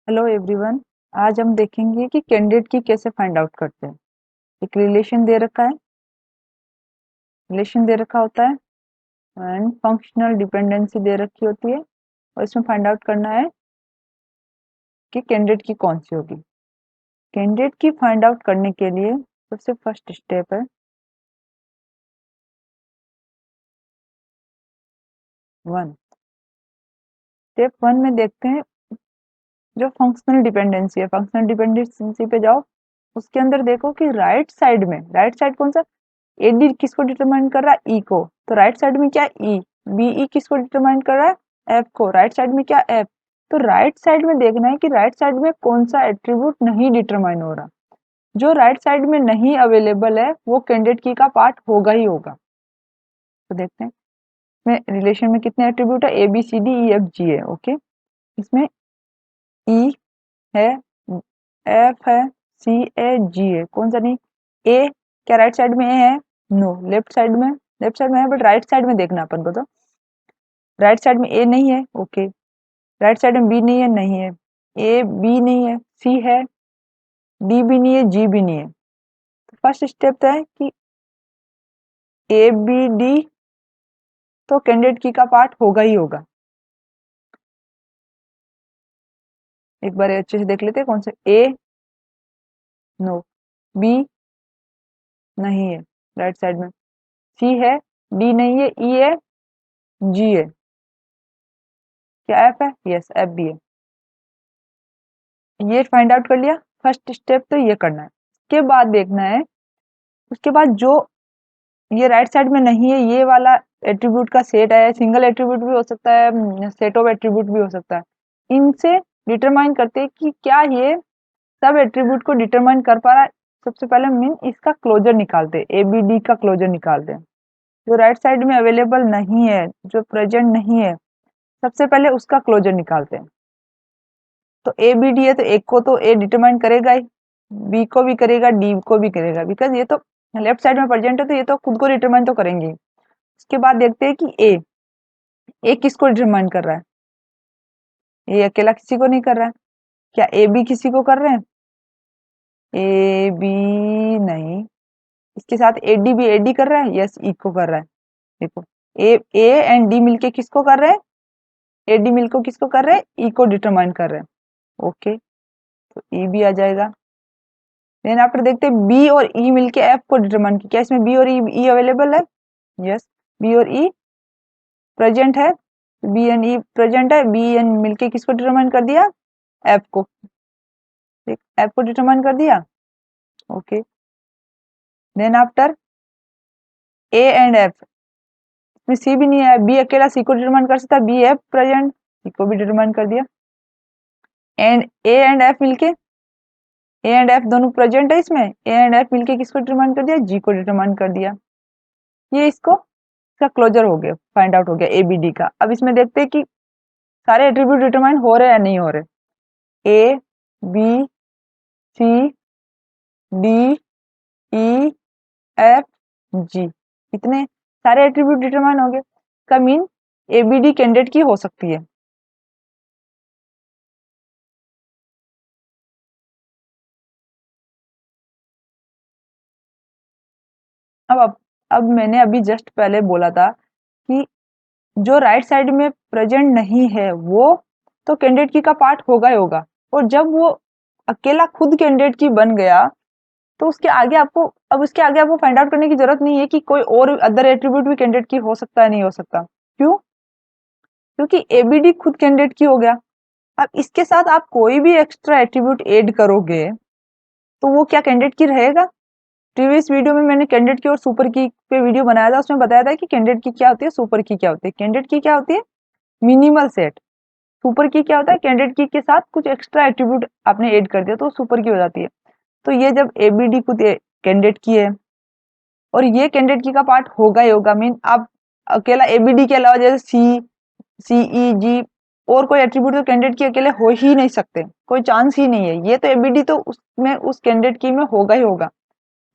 Hello everyone. आज हम देखेंगे कि कैंडिडेट की कैसे फाइंड आउट करते हैं। एक रिलेशन दे रखा है, रिलेशन दे रखा होता है एंड फंक्शनल डिपेंडेंसी दे रखी होती है और इसमें फाइंड आउट करना है कि कैंडिडेट की कौन सी होगी। कैंडिडेट की फाइंड आउट करने के लिए सबसे फर्स्ट स्टेप है 1। स्टेप 1 में देखते हैं जो फंक्शनल डिपेंडेंसी है। फंक्शनल डिपेंडेंसी पे जाओ, उसके अंदर देखो कि राइट साइड में, राइट साइड कौन सा, एडी किसको डिटरमाइन कर रहा है, ई को। तो राइट साइड में क्या, ई। बीई किसको डिटरमाइन कर रहा है, एफ को। राइट साइड में क्या, एफ। तो राइट साइड में देखना है कि राइट साइड में कौन सा एट्रीब्यूट नहीं डिटरमाइन हो रहा। जो राइट साइड में नहीं अवेलेबल है वो कैंडिडेट की का पार्ट होगा ही होगा। तो देखते हैं इसमें रिलेशन में कितने एट्रीब्यूट है, A B C D E F G है। ओके, इसमें ई है, एफ है, सी ए जी है। कौन सा नहीं, ए। क्या राइट साइड में ए है, नो। लेफ्ट साइड में, लेफ्ट साइड में है बट राइट साइड में देखना अपन को। तो राइट साइड में ए नहीं है, ओके। राइट साइड में बी नहीं है, नहीं है। ए बी नहीं है, सी है, डी भी नहीं है, जी भी नहीं है। तो फर्स्ट स्टेप तो है कि ए बी डी तो कैंडिडेट की का पार्ट होगा ही होगा। एक बार अच्छे से देख लेते हैं कौन से, ए नो, बी नहीं है राइट साइड में, सी है, डी नहीं है, ई है, जी है। क्या एफ है, यस एफ भी है। ये फाइंड आउट कर लिया। फर्स्ट स्टेप तो ये करना है। उसके बाद देखना है, उसके बाद जो ये राइट साइड में नहीं है ये वाला एट्रीब्यूट का सेट है, सिंगल एट्रीब्यूट भी हो सकता है, सेट ऑफ एट्रीब्यूट भी हो सकता है। इनसे डिटरमाइन करते हैं कि क्या ये सब एट्रीब्यूट को डिटरमाइन कर पा रहा है। सबसे पहले मीन इसका क्लोजर निकालते हैं, ए बी डी का क्लोजर निकालते हैं। जो राइट साइड में अवेलेबल नहीं है, जो प्रेजेंट नहीं है, सबसे पहले उसका क्लोजर निकालते हैं। तो ए बी डी है तो एक को तो ए डिटरमाइन करेगा ही, बी को भी करेगा, डी को भी करेगा, बिकॉज ये तो लेफ्ट साइड में प्रेजेंट है तो ये तो खुद को डिटरमाइन तो करेंगे। उसके बाद देखते हैं कि ए किसको डिटरमाइन कर रहा है। ए अकेला किसी को नहीं कर रहा है। क्या ए बी किसी को कर रहे हैं, ए बी नहीं। इसके साथ ए डी भी एडी कर रहा है, यस ई को कर रहा है। देखो ए एंड डी मिलके किसको कर रहे हैं, ए डी मिलकर किसको कर रहे हैं, ई को डिटरमाइन कर रहे हैं। ओके, तो ई भी आ जाएगा। देन आफ्टर देखते हैं बी और ई मिलके एफ को डिटरमाइन किया। क्या इसमें बी और ई अवेलेबल है, यस। बी और ई प्रेजेंट है, बी एंड ई प्रेजेंट है। बी एंड मिलके किसको डिटरमाइन कर दिया, एफ को। एफ को डिटरमाइन कर दिया। Okay, then after A and F, इसमें सी भी नहीं है, बी अकेला सी को डिटरमाइन कर सकता है, बी एफ प्रेजेंट, सी को भी डिटरमाइन कर दिया। एंड ए एंड एफ मिलके, ए एंड एफ दोनों प्रेजेंट है इसमें, ए एंड एफ मिलके किसको डिटरमाइन कर दिया, जी को डिटरमाइन कर दिया। ये इसको, इसका क्लोजर हो गया, फाइंड आउट हो गया एबीडी का। अब इसमें देखते हैं कि सारे एट्रीब्यूट डिटरमाइन हो रहे हैं या नहीं हो रहे। A B C D E F G, इतने सारे एट्रीब्यूट डिटरमाइन हो गए। का मीन एबीडी कैंडिडेट की हो सकती है। अब मैंने अभी जस्ट पहले बोला था कि जो राइट साइड में प्रेजेंट नहीं है वो तो कैंडिडेट की का पार्ट होगा ही होगा। और जब वो अकेला खुद कैंडिडेट की बन गया तो उसके आगे आपको, अब उसके आगे आपको फाइंड आउट करने की जरूरत नहीं है कि कोई और अदर एट्रीब्यूट भी कैंडिडेट की हो सकता है नहीं हो सकता। क्यों, क्योंकि एबीडी खुद कैंडिडेट की हो गया। अब इसके साथ आप कोई भी एक्स्ट्रा एट्रीब्यूट ऐड करोगे तो वो क्या कैंडिडेट की रहेगा। प्रीवियस वीडियो में मैंने कैंडिडेट की और सुपर की पे वीडियो बनाया था, उसमें बताया था कि कैंडिडेट की क्या होती है, सुपर की क्या होती है। कैंडिडेट की क्या होती है, मिनिमल सेट। सुपर की क्या होता है, कैंडिडेट की के साथ कुछ एक्स्ट्रा एट्रीब्यूट आपने ऐड कर दिया तो सुपर की हो जाती है। तो ये जब एबीडी खुद कैंडिडेट की है और ये कैंडिडेट की का पार्ट होगा ही होगा, मीन आप अकेला एबीडी के अलावा जैसे सी सी ई जी और कोई एट्रीब्यूट तो कैंडिडेट की अकेले हो ही नहीं सकते, कोई चांस ही नहीं है। ये तो एबीडी तो उसमें उस कैंडिडेट की में होगा ही होगा।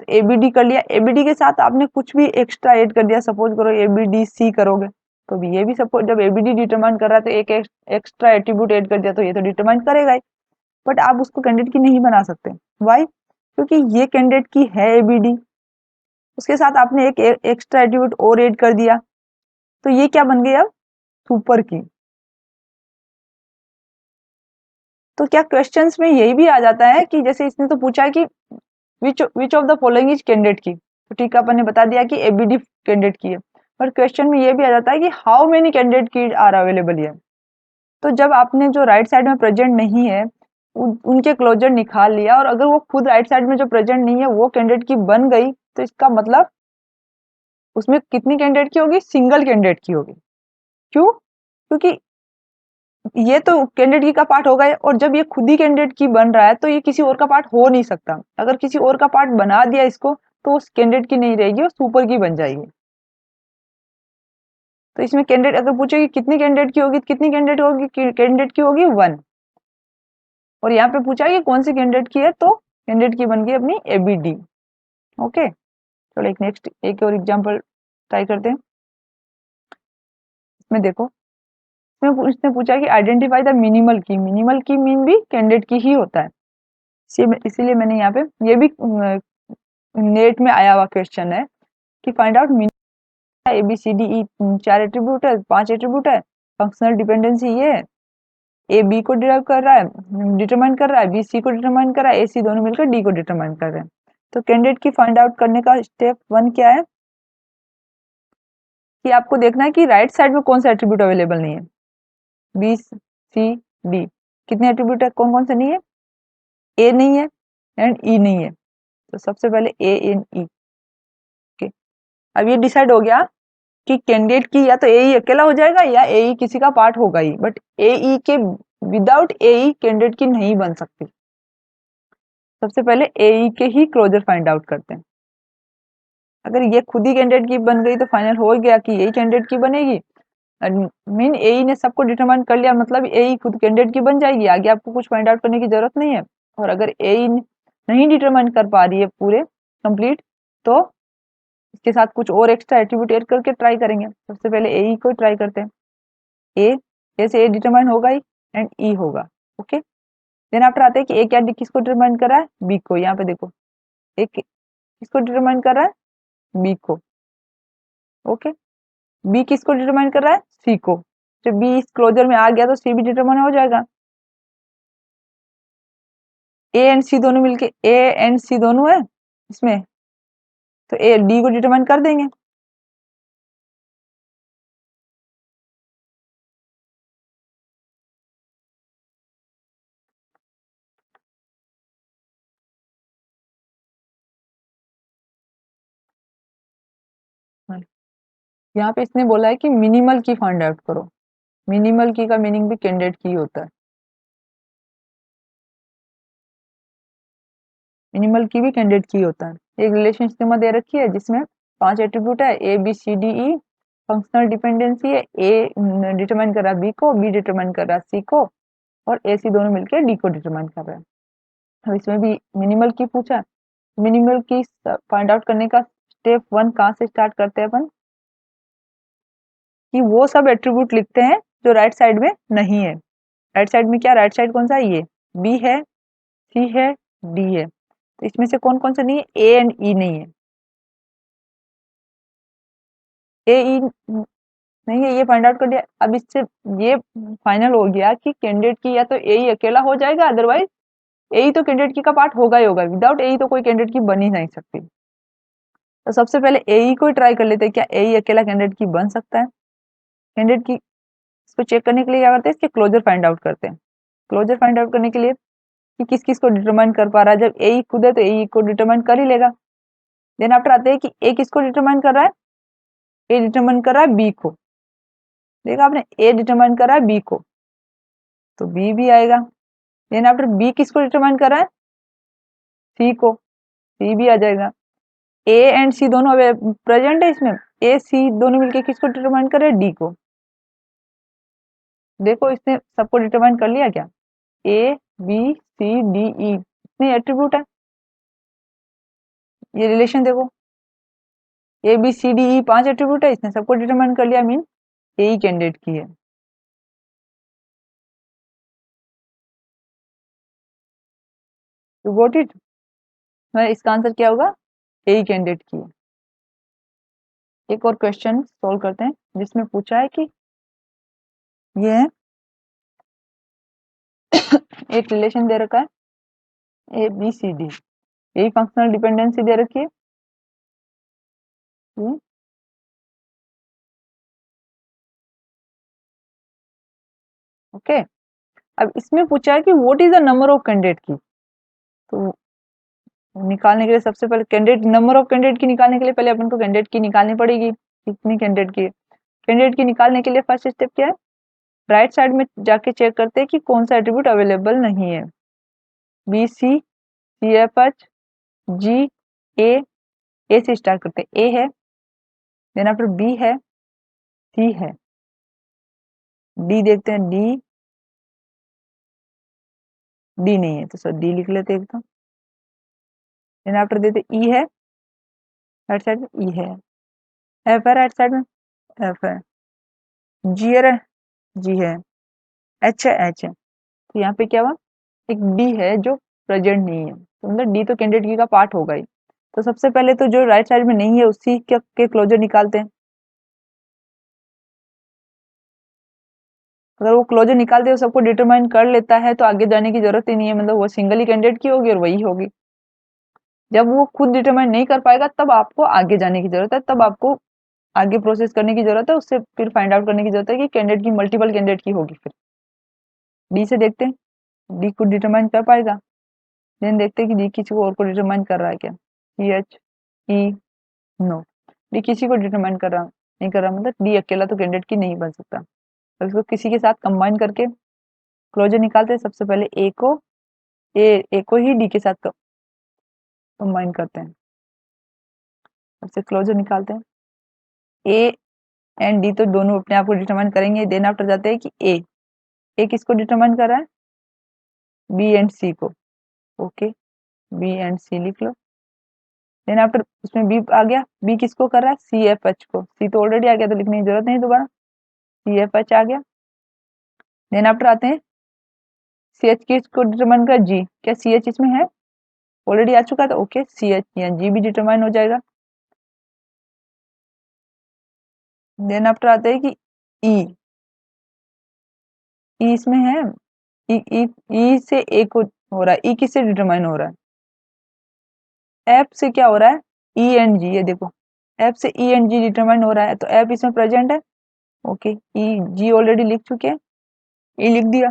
तो एबीडी कर लिया, एबीडी के साथ आपने कुछ भी एक्स्ट्रा ऐड कर दिया, सपोज करो एबीडी सी करोगे तो भी ये भी सपोज जब एबीडी डिटरमाइन कर रहा है तो एक एक्स्ट्रा एट्रीब्यूट ऐड कर दिया तो ये तो डिटरमाइन करेगा ही। बट आप उसको कैंडिडेट की नहीं बना सकते। वाई? क्योंकि ये कैंडिडेट की है एबीडी, उसके साथ आपने एक एक्स्ट्रा एट्रीब्यूट और ऐड कर दिया, तो ये क्या बन गई अब? सुपर की। तो क्या क्वेश्चंस में यही भी आ जाता है कि जैसे इसने तो पूछा है कि which of the following is candidate की, तो ठीक है अपन ने बता दिया कि एबीडी कैंडिडेट की है, पर क्वेश्चन में ये भी आ जाता है कि हाउ मेनी कैंडिडेट की आर अवेलेबल हियर। तो जब आपने जो राइट साइड में प्रेजेंट नहीं है उनके क्लोजर निकाल लिया, और अगर वो खुद राइट साइड में जो प्रेजेंट नहीं है वो कैंडिडेट की बन गई, तो इसका मतलब उसमें कितनी कैंडिडेट की होगी? सिंगल कैंडिडेट की होगी। क्यों? क्योंकि ये तो कैंडिडेट की का पार्ट होगा, और जब ये खुद ही कैंडिडेट की बन रहा है तो ये किसी और का पार्ट हो नहीं सकता। अगर किसी और का पार्ट बना दिया इसको, तो उस कैंडिडेट की नहीं रहेगी, वो सुपर की बन जाएगी। तो इसमें कैंडिडेट अगर पूछेगी कितनी कैंडिडेट की होगी, कितनी कैंडिडेट होगी? कैंडिडेट की होगी 1। और यहाँ पे पूछा है कि कौन सी कैंडिडेट की है, तो कैंडिडेट की बन गई अपनी एबीडी। ओके, चलो एक और एग्जांपल ट्राई करते हैं। इसमें देखो, इसमें इसने पूछा कि आइडेंटिफाई द मिनिमल की। मिनिमल की मीन भी कैंडिडेट की ही होता है, इसीलिए मैंने यहाँ पे, ये भी नेट में आया हुआ क्वेश्चन है कि find out minimal. A B C D E 4 attribute है, 5 एट्रीब्यूट है, फंक्शनल डिपेंडेंसी ये है, ए बी को डिराइव कर रहा है, डिटरमाइन कर रहा है, बी सी को डिटरमाइन कर रहा है, ए सी दोनों मिलकर डी को डिटरमाइन कर रहे हैं। तो कैंडिडेट की फाइंड आउट करने का स्टेप 1 क्या है कि आपको देखना है कि राइट साइड में कौन सा एट्रीब्यूट अवेलेबल नहीं है। बी सी डी कितने एट्रीब्यूट है, कौन कौन से नहीं है? ए नहीं है एंड ई नहीं है। तो सबसे पहले ए एंड ई। ओके, अब ये डिसाइड हो गया कि कैंडिडेट की या तो ए ई अकेला हो जाएगा या ए ई किसी का पार्ट होगा ही, बट ए ई के विदाउट ए ई कैंडिडेट की नहीं बन सकती। सबसे पहले ए ई के ही क्लोजर फाइंड आउट करते हैं। अगर ये खुद ही कैंडिडेट की बन गई तो फाइनल हो गया कि यही कैंडिडेट की बनेगी। मीन ए ई ने सबको डिटरमाइन कर लिया, मतलब ए ई खुद कैंडिडेट की बन जाएगी, आगे आपको कुछ फाइंड आउट करने की जरूरत नहीं है। और अगर ए ई नहीं डिटरमाइन कर पा रही है पूरे कंप्लीट, तो इसके साथ कुछ और एक्स्ट्रा एट्रीब्यूट ऐड करके ट्राई करेंगे। सबसे पहले ए ई को ट्राई करते हैं। ए से ए डिटरमाइन होगा ही एंड ई होगा। ओके, देन आफ्टर आते हैं कि ए क्या किसको डिटरमाइन कर रहा है? बी को। यहाँ पे देखो, ए किसको डिटरमाइन कर रहा है? बी को। ओके, बी किसको डिटरमाइन कर रहा है? सी को। जब बी इस क्लोजर में आ गया तो सी भी डिटरमाइन हो जाएगा। ए एंड सी दोनों मिलके, ए एंड सी दोनों है इसमें, तो ए डी को डिटरमाइन कर देंगे। यहाँ पे इसने बोला है कि मिनिमल की फाइंड आउट करो। मिनिमल की का मीनिंग भी कैंडिडेट की होता है। मिनिमल की भी कैंडिडेट की होता है। एक रिलेशन स्कीमा दे रखी है जिसमें 5 एट्रीब्यूट है, A B C D E. Functional dependency है, ए डिटरमाइन कर रहा है बी को, बी डिटरमाइन कर रहा है सी को, और ए सी दोनों मिलकर डी को डिटरमाइन कर रहे हैं। अब इसमें भी मिनिमल की पूछा है। मिनिमल की फाइंड आउट करने का स्टेप 1 कहाँ से स्टार्ट करते हैं अपन? कि वो सब एट्रीब्यूट लिखते हैं जो राइट साइड में नहीं है। राइट साइड में क्या, राइट साइड कौन सा है? ये बी है, सी है, डी है। तो इसमें से कौन कौन सा नहीं है? ए एंड ई नहीं है। ए ई नहीं है, ये फाइंड आउट कर दिया। अब इससे ये फाइनल हो गया कि कैंडिडेट की या तो ए ई अकेला हो जाएगा, अदरवाइज ए ई तो कैंडिडेट की का पार्ट होगा ही होगा। विदाउट ए ई तो कोई कैंडिडेट की बन ही नहीं सकती। तो सबसे पहले ए ई को ट्राई कर लेते हैं, क्या ए ई अकेला कैंडिडेट की बन सकता है? कैंडिडेट की इसको चेक करने के लिए क्या करते हैं? इसके क्लोजर फाइंड आउट करते हैं। क्लोजर फाइंड आउट करने के लिए कि किस किस को डिटरमाइन कर पा रहा है। जब ए ई खुद है तो ए ई को डिटरमाइन कर ही लेगा। देन आफ्टर आते हैं कि ए किसको डिटरमाइन कर रहा है? ए डिटरमाइन कर रहा है बी को। देखा आपने, ए डिटरमाइन कर रहा है बी को, तो बी भी आएगा। देन आफ्टर बी किसको डिटरमाइन कर रहा है? सी को, सी भी आ जाएगा। ए एंड सी दोनों प्रेजेंट है इसमें, ए सी दोनों मिलके किसको डिटरमाइन कर रहे हैं? डी को। देखो इसने सबको डिटरमाइन कर लिया क्या? ए बी सी डी ई इतने एट्रीब्यूट है। ये रिलेशन देखो, A B C D E 5 attribute है, इसने सबको डिटरमाइन कर लिया, मीन ए ही कैंडिडेट की है। You got it. इसका आंसर क्या होगा, ए ही कैंडिडेट की है। एक और क्वेश्चन सॉल्व करते हैं जिसमें पूछा है कि ये एक रिलेशन दे रखा है ए बी सी डी, यही फंक्शनल डिपेंडेंसी दे रखी है। ओके, अब इसमें पूछा है कि what is the number of candidate की। तो निकालने के लिए सबसे पहले कैंडिडेट, नंबर ऑफ कैंडिडेट की निकालने के लिए पहले अपन को कैंडिडेट की निकालनी पड़ेगी, कितनी कैंडिडेट की है। कैंडिडेट की निकालने के लिए फर्स्ट स्टेप क्या है, राइट साइड में जाके चेक करते हैं कि कौन सा एट्रीब्यूट अवेलेबल नहीं है। B C, C F H, G, A से स्टार्ट करते हैं, ए है, देन आफ्टर बी है, सी है, डी देखते हैं, डी नहीं है तो सर डी लिख लेते हैं एकदम। देन आफ्टर देते ई है, राइट साइड में ई है, एफ है राइट साइड में, एफ है, जी है, जी है, एच है, एच है। तो यहाँ पे क्या हुआ, एक डी है जो प्रेजेंट नहीं है, तो मतलब डी तो कैंडिडेट की का पार्ट होगा ही। तो सबसे पहले तो जो राइट साइड में नहीं है उसी के क्लोजर निकालते हैं। अगर वो क्लोजर निकालते हैं सबको डिटरमाइन कर लेता है तो आगे जाने की जरूरत ही नहीं है, मतलब वो सिंगल ही कैंडिडेट की होगी और वही होगी। जब वो खुद डिटरमाइन नहीं कर पाएगा तब आपको आगे जाने की जरूरत है, तब आपको आगे प्रोसेस करने की जरूरत है, उससे फिर फाइंड आउट करने की जरूरत है कि कैंडिडेट की मल्टीपल कैंडिडेट की होगी। फिर डी से देखते हैं डी खुद डिटरमाइन कर पाएगा, देन देखते हैं कि डी किसी को और को डिटरमाइन कर रहा है क्या, C H E, no, D किसी को डिटरमाइन कर रहा नहीं कर रहा, मतलब डी अकेला तो कैंडिडेट की नहीं बन सकता। तो इसको किसी के साथ कंबाइन करके क्लोजर निकालते हैं। सबसे पहले ए को ही डी के साथ कंबाइन करते हैं, सबसे क्लोजर निकालते हैं। ए एंड डी तो दोनों अपने आप को डिटरमाइन करेंगे, देन आफ्टर जाते हैं कि ए किसको डिटरमाइन कर रहा है, बी एंड सी को, ओके, बी एंड सी लिख लो। देन आफ्टर उसमें बी आ गया, बी किसको कर रहा है, सी एफ एच को, सी तो ऑलरेडी आ गया तो लिखने की जरूरत नहीं दोबारा, सी एफ एच आ गया। देन आफ्टर आते हैं सी एच किसको डिटरमाइन कर, जी, क्या सी एच इसमें है, ऑलरेडी आ चुका था, ओके, सी एच या जी भी डिटरमाइन हो जाएगा। देन आफ्टर आते हैं कि ई, ई इसमें है, ई ई ई से ए को हो रहा है, ई किससे डिटरमाइन हो रहा है, एफ से क्या हो रहा है, ई एंड जी, ये देखो एफ से ई एंड जी डिटरमाइन हो रहा है, तो एफ इसमें प्रेजेंट है, ओके, ई जी ऑलरेडी लिख चुके हैं, ई लिख दिया।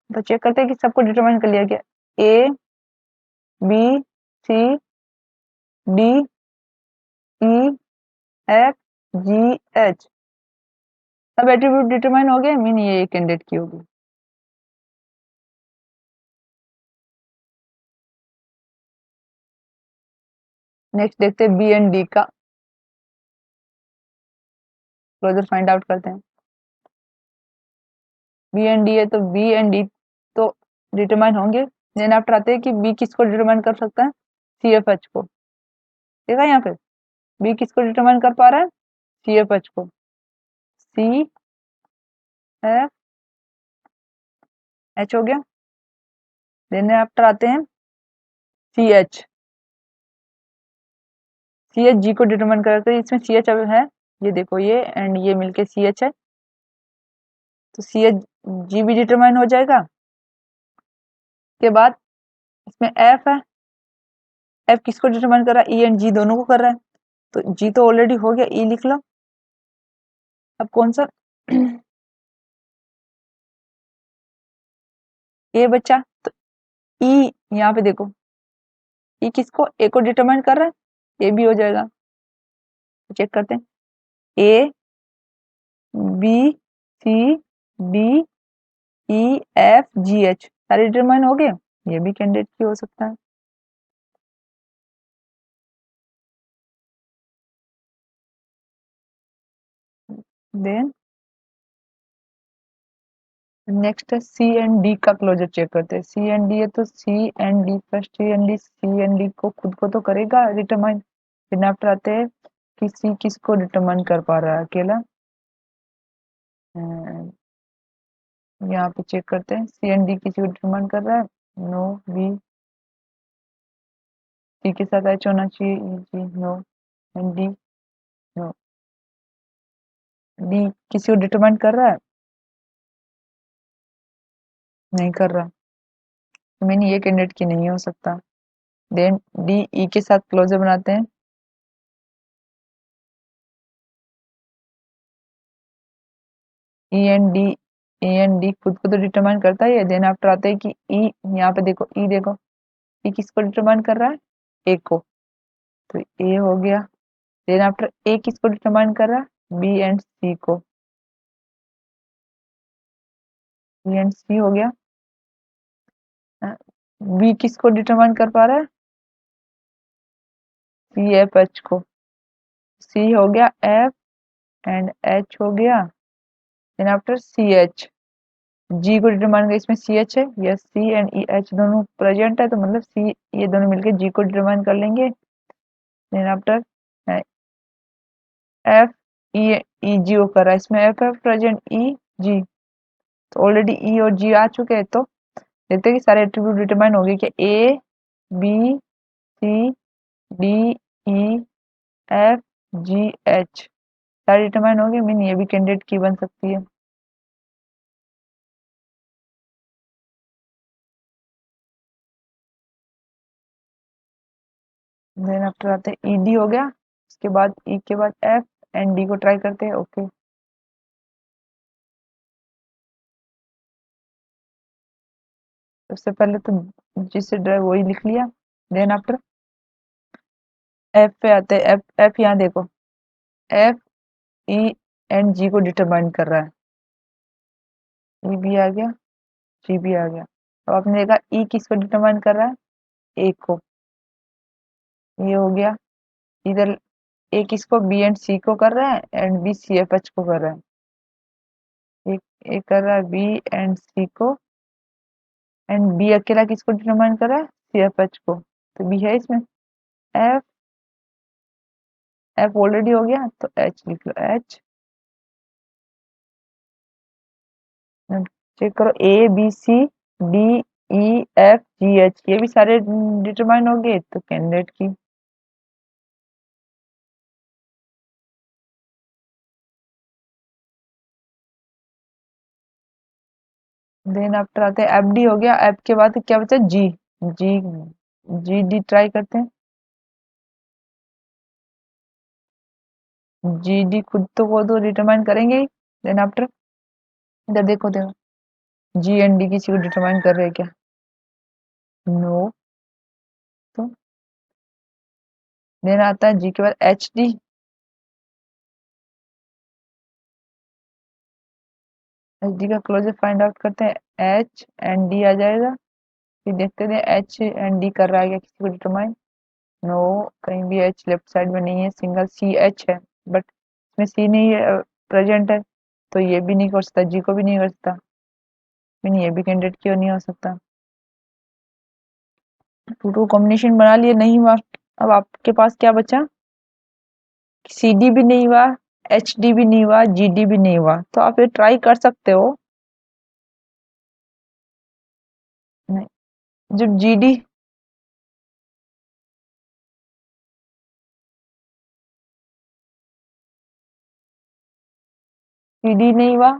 तो चेक करते हैं कि सबको डिटरमाइन कर लिया गया, A B C D E F G H, सब एट्रीब्यूट डिटरमाइन हो गए, मीन ये कैंडिडेट की होगी। नेक्स्ट देखते हैं बी एंड डी का क्लोजर फाइंड आउट करते हैं। बी एंड डी है तो बी एंड डी तो डिटरमाइन होंगे। देन आफ्टर आते हैं कि बी किसको डिटरमाइन कर सकता है, सी एफ एच को, देखा यहाँ पे बी किसको डिटरमाइन कर पा रहा है, सी एफ एच को, सी एफ एच हो गया। देन आफ्टर आते हैं सी एच, सी एच जी को डिटरमाइन करते हैं, इसमें सी एच है, ये देखो ये एंड ये मिलके सी एच है, तो सी एच जी भी डिटरमाइन हो जाएगा। के बाद इसमें एफ है, एफ किसको डिटरमाइन कर रहा है, ई एंड जी दोनों को कर रहा है, तो जी तो ऑलरेडी हो गया, ई लिख लो। अब कौन सा ए बच्चा, तो ई यहाँ पे देखो, ई किसको, ए को डिटरमाइन कर रहा है, ए भी हो जाएगा। तो चेक करते हैं A B C D E F G H सारे डिटरमाइन हो गए, ये भी कैंडिडेट की हो सकता है। देन नेक्स्ट है सी एंड डी का क्लोजर चेक करते हैं। सी एंड डी है तो C and D, first C and D को खुद को तो करेगा डिटरमाइन, फिर आफ्टर आते हैं कि सी किसको डिटरमाइन कर पा रहा है अकेला, यहाँ पे चेक करते हैं सी एंड डी किसी को डिटरमाइन कर रहा है, नो, बी सी के साथ एच होना चाहिए, G no, and D no. D किसी को डिटरमाइन कर रहा है? नहीं कर रहा, तो मीन ये कैंडिडेट की नहीं हो सकता। देन डी ई के साथ क्लोजर बनाते हैं, E and D, A and D खुद को तो डिटरमाइन करता ही है। देन आफ्टर आते हैं कि ई, यहाँ पे देखो ई, देखो ई किसको डिटरमाइन कर रहा है? ए को, तो ए हो गया। देन आफ्टर ए किसको डिटरमाइन कर रहा है? बी एंड सी को, बी एंड सी हो गया। बी किसको डिटरमाइन कर पा रहा है? सी एफ एच को, सी हो गया एफ एंड एच हो गया। Then after C H, G को डिटरमाइन कर, इसमें सी एच है, yes C and E H दोनों प्रेजेंट है, तो मतलब सी, ये दोनों मिलकर जी को डिटरमाइन कर लेंगे। देन आफ्टर एफ ई, ई जी ओ कर रहा है, इसमें एफ एफ प्रेजेंट, ई जी, तो ऑलरेडी ई और जी आ चुके हैं। तो देखते हैं कि सारे एट्रीब्यूट डिटरमाइन हो गए क्या? A B C D E F G H सारे डिटरमाइन हो गए, मीन ये भी कैंडिडेट की बन सकती है। देन आफ्टर आते हैं ई डी हो गया, उसके बाद ई के बाद एफ एंड डी को ट्राई करते हैं। ओके, सबसे पहले तो जिससे ड्राइव वही लिख लिया। देन आफ्टर एफ पे आते हैं, एफ एफ यहाँ देखो, एफ ई एंड जी को डिटरमाइन कर रहा है, ई भी आ गया, जी भी आ गया। अब आपने देखा ई किसको डिटरमाइन कर रहा है? ए को, ये हो गया। इधर ए किसको? बी एंड सी को कर रहा है, and B C F H को कर रहा है। एक ए कर रहा है बी एंड सी को, एंड बी अकेला किसको डिटरमाइन कर रहा है? सी एफ एच को, तो बी है इसमें। एफ, एफ ऑलरेडी हो गया, तो एच लिख लो, एच। चेक करो, A B C D E F G H, ये भी सारे डिटरमाइन हो गए, तो कैंडिडेट की। देन आफ्टर आते हैं एफ डी हो गया, एफ के बाद क्या बचा? जी, जी, जी डी ट्राई करते हैं। जी डी खुद तो वो तो डिटरमाइन करेंगे ही। देन आफ्टर इधर देखो, देखो जी एंड डी किसी को डिटरमाइन कर रहे हैं क्या? नो। तो देन आता है जी के बाद एच डी, एच डी का क्लोजर फाइंड आउट करते हैं, एच एंड डी आ जाएगा। फिर देखते थे एच एंड डी कर रहा है क्या किसी को डिटरमाइन? नो, कहीं भी एच लेफ्ट साइड में नहीं है, सिंगल सी एच है, बट इसमें सी नहीं है, प्रेजेंट है, तो ये भी नहीं कर सकता, जी को भी नहीं कर सकता, मीन ये भी कैंडिडेट क्यों नहीं हो सकता। टू टू कॉम्बिनेशन बना लिए, नहीं हुआ। अब आपके पास क्या बचा? सी डी भी नहीं हुआ, एच डी भी नहीं हुआ, जी डी भी नहीं हुआ, तो आप ये ट्राई कर सकते हो। नहीं, जो जी डी, सी डी नहीं हुआ,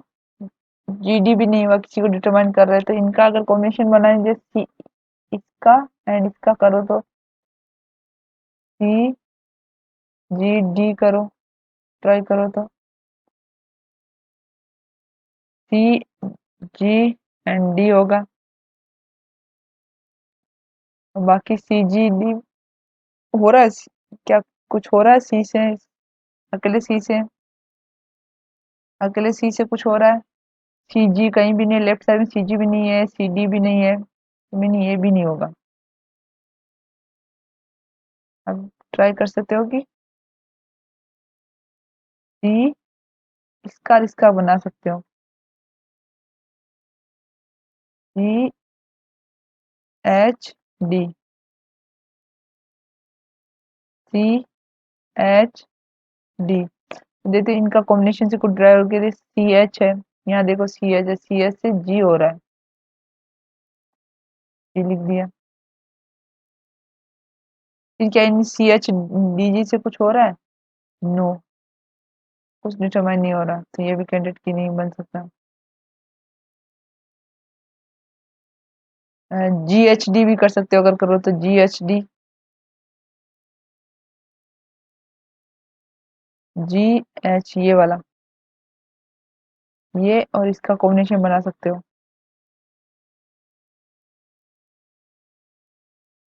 जी डी भी नहीं हुआ, किसी को डिटरमाइन कर रहे हैं, तो इनका अगर कॉम्बिनेशन बनाएंगे, सी, इसका एंड इसका करो, तो सी जी डी करो, ट्राई करो, तो सी जी एंड डी होगा, और बाकी सी जी डी हो रहा है। क्या कुछ हो रहा है सी से? अकेले सी से, अकेले सी से कुछ हो रहा है? सी जी कहीं भी नहीं, लेफ्ट साइड में सी जी भी नहीं है, सी डी भी नहीं है, मीन ये भी नहीं होगा। अब ट्राई कर सकते हो कि सी, इसका और इसका बना सकते हो, C H D, C H D, देखते इनका कॉम्बिनेशन से कुछ ड्राइव होकर सी एच है, यहाँ देखो सी एच है, सी एच से जी हो रहा है, जी लिख दिया। फिर क्या इन CH-DG से कुछ हो रहा है? नो, कुछ डिटरमाइन नहीं हो रहा, तो ये भी कैंडिडेट की नहीं बन सकता। GHD भी कर सकते हो, अगर करो तो GHD, GH ये वाला, ये और इसका कॉम्बिनेशन बना सकते हो,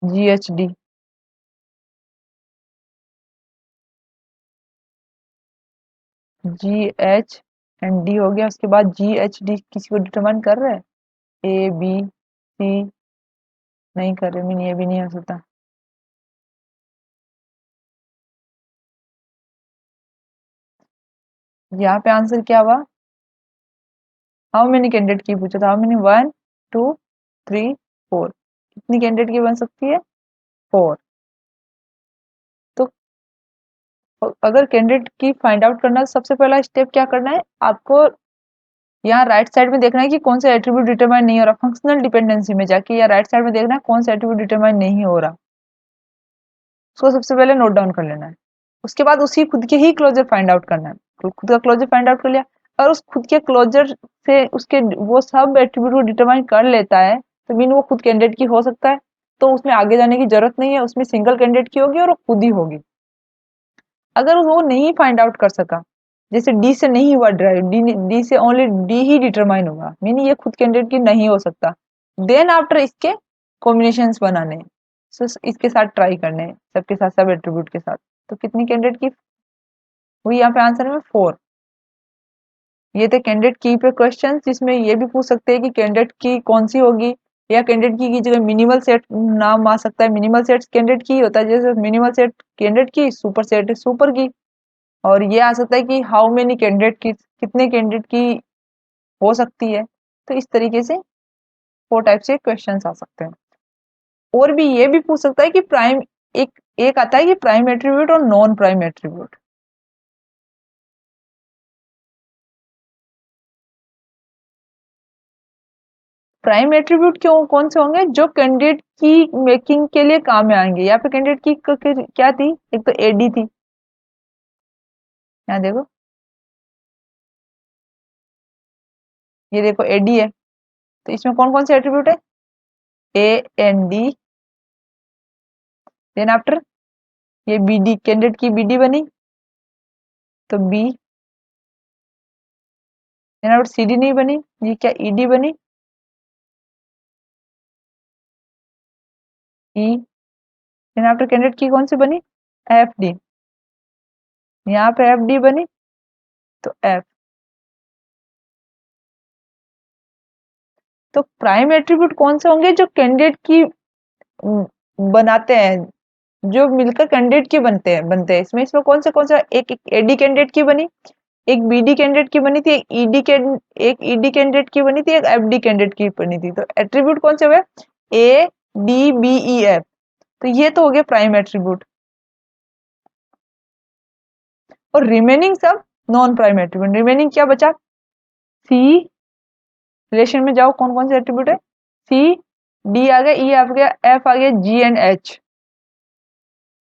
GHD। GH&D हो गया, उसके बाद GHD किसी को डिटरमाइन कर रहे हैं? ABC नहीं कर रहे, मीन ये भी नहीं हो सकता। यहाँ पे आंसर क्या हुआ? हाउ मेनी कैंडिडेट की पूछा था, हाउ मेनी, 1 2 3 4, कितनी कैंडिडेट की बन सकती है? 4। तो अगर कैंडिडेट की फाइंड आउट करना है, सबसे पहला स्टेप क्या करना है आपको? यहाँ राइट साइड में देखना है कि कौन सा एट्रीब्यूट डिटरमाइन नहीं हो रहा, फंक्शनल डिपेंडेंसी में जाके या राइट साइड में देखना है कौन सा एट्रीब्यूट डिटरमाइन नहीं हो रहा, उसको सबसे पहले नोट डाउन कर लेना है। उसके बाद उसी खुद के ही क्लोजर फाइंड आउट करना है। तो खुद का क्लोजर फाइंड आउट कर लिया, और उस खुद के क्लोजर से उसके वो सब एट्रीब्यूट को डिटरमाइन कर लेता है, तो मीन वो खुद कैंडिडेट की हो सकता है, तो उसमें आगे जाने की जरूरत नहीं है, उसमें सिंगल कैंडिडेट की होगी और वो खुद ही होगी। अगर वो नहीं फाइंड आउट कर सका, जैसे डी से नहीं हुआ ड्राइव, डी से ओनली डी ही डिटरमाइन होगा, मीनिंग ये खुद कैंडिडेट की नहीं हो सकता, देन आफ्टर इसके कॉम्बिनेशंस बनाने, इसके साथ ट्राई करने, सबके साथ सब एट्रीब्यूट के साथ। तो कितनी कैंडिडेट की हुई यहाँ पे आंसर में? 4। ये थे कैंडिडेट की पे क्वेश्चन, जिसमें ये भी पूछ सकते हैं कि कैंडिडेट की कौन सी होगी, या कैंडिडेट की जगह मिनिमल सेट नाम आ सकता है, मिनिमल सेट कैंडिडेट की होता है, जैसे मिनिमल सेट कैंडिडेट की, सुपर सेट सुपर की। और ये आ सकता है कि हाउ मेनी कैंडिडेट की, कितने कैंडिडेट की हो सकती है। तो इस तरीके से 4 टाइप से क्वेश्चंस आ सकते हैं। और भी ये भी पूछ सकता है कि प्राइम, एक एक आता है कि प्राइम एट्रीब्यूट और non prime attribute. Prime attribute क्यों, कौन से होंगे? जो कैंडिडेट की मेकिंग के लिए काम में आएंगे। यहाँ पे कैंडिडेट की क्या थी? एक तो एडी थी, यहाँ देखो, ये देखो एडी है, तो इसमें कौन कौन से एट्रीब्यूट है? A N D, then after ये बीडी, कैंडिडेट की बीडी बनी तो बी, देन आफ्टर सीडी नहीं बनी, ये क्या ईडी बनी, ई, देन आफ्टर कैंडिडेट की कौन सी बनी? एफ डी, यहाँ पे एफ डी बनी तो एफ। तो प्राइम एट्रीब्यूट कौन से होंगे? जो कैंडिडेट की बनाते हैं, जो मिलकर कैंडिडेट की बनते हैं इसमें कौन सा, एक एडी कैंडिडेट की बनी, एक बीडी कैंडिडेट की बनी थी, एक ईडी कैंडिडेट की बनी थी, एक एफडी कैंडिडेट की बनी थी। तो एट्रीब्यूट कौन से हुए? A D B E F. तो ये तो हो गया प्राइम एट्रीब्यूट, और रिमेनिंग सब नॉन प्राइम एट्रीब्यूट। रिमेनिंग क्या बचा? सी, रिलेशन में जाओ, कौन कौन से एट्रीब्यूट है? सी, डी आ गया, ई आ गया, एफ आ गया, जी एंड एच।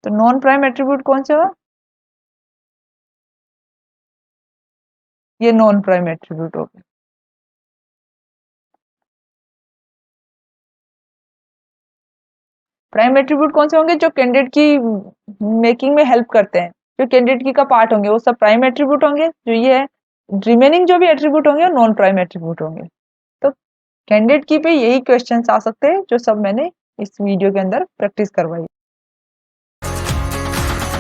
तो नॉन प्राइम एट्रीब्यूट कौन से हुआ? ये नॉन प्राइम एट्रीब्यूट हो गए। प्राइम एट्रीब्यूट कौन से होंगे? जो कैंडिडेट की मेकिंग में हेल्प करते हैं, जो कैंडिडेट की का पार्ट होंगे, वो सब प्राइम एट्रीब्यूट होंगे। जो ये है, रिमेनिंग जो भी एट्रीब्यूट होंगे नॉन प्राइम एट्रीब्यूट होंगे। तो कैंडिडेट की पे यही क्वेश्चंस आ सकते हैं, जो सब मैंने इस वीडियो के अंदर प्रैक्टिस करवाई।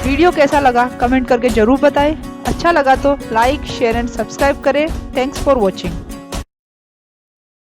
वीडियो कैसा लगा कमेंट करके जरूर बताएं। अच्छा लगा तो लाइक शेयर एंड सब्सक्राइब करें। Thanks for watching.